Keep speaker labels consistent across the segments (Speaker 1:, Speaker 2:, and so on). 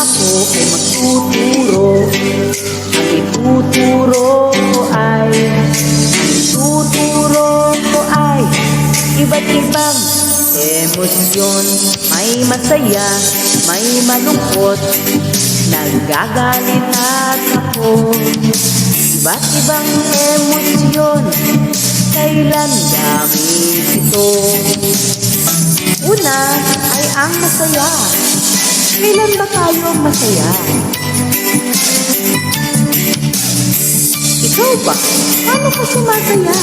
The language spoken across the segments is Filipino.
Speaker 1: ako ay magtuturo. Ang ituturo ko ay iba't ibang emosyon. May masaya, may malungkot, nagagalit at ako. Iba't ibang emosyon, kailan gamit ito? Una ay ang masaya. Kailan ba tayo ang masaya? Ikaw ba? Paano ka sumasaya?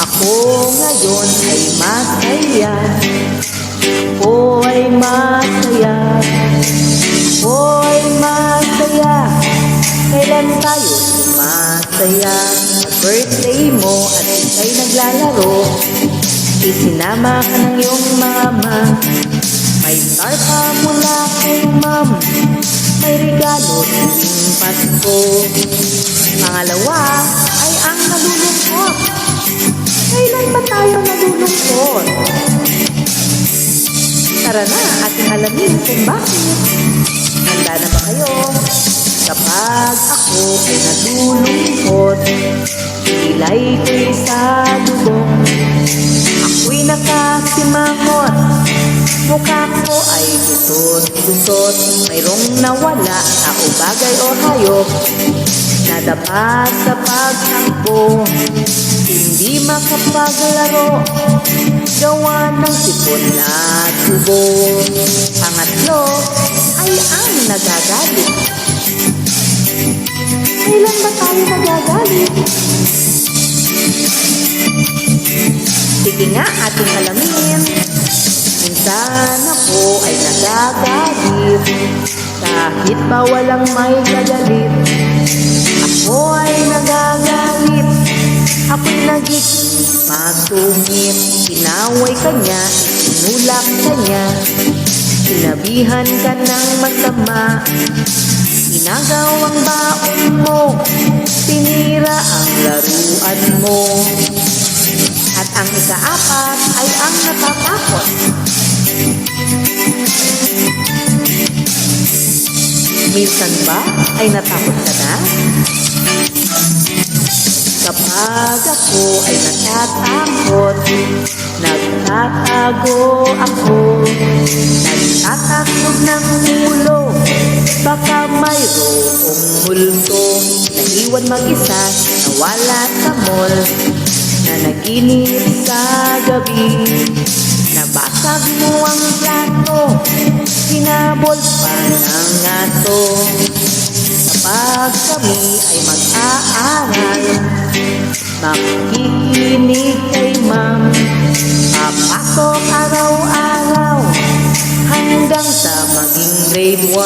Speaker 1: Ako ngayon ay masaya. Ako ay masaya. Ako ay masaya. Kailan tayo sumasaya? Sa birthday mo at ika'y naglalaro, isinama ka ng iyong mama. May star pa mula kay ma'am. May regalo ng Pasko. Pangalawa ay ang nalulungkot. Kailan ba tayo nalulungkot? Tara na, ating alamin kung bakit. Handa na ba kayo? Kapag ako ay nalulungkot, kilay ko'y sa lubong. Ako'y nakasimangot, mukha ko ay gusot-gusot. Mayroong nawala na o bagay o hayop, nadapa sa pagtakbo. Hindi makapaglaro, gawa ng sipon at tubo. Pangatlo ay ang nagagalit. Kailan ba tayo nagagalit? Sige nga, ating alamin. Minsan ako ay nagagalit, kahit ba walang may kagalit. Ako ay nagagalit, ako'y nagik, masungit. Pinaway ka niya, sinulak ka niya, sinabihan ka ng masama. Inagawang baon mo, tinira ang laruan mo. At ang ikaapat ay ang natatakot. Minsan ba ay natakot ka na? Kapag ako ay natatakot, nagtatago ako, nagtataklog ng ulo. Baka mayroong multo, naiwan mag-isa, nawala sa mall, na naginip sa gabi. Nabasag mo ang plato, hinabol pa ng aso. Kapag kami ay mag-aaral, makikinig kay ma'am, papasok araw-araw hanggang sa maging grade 1.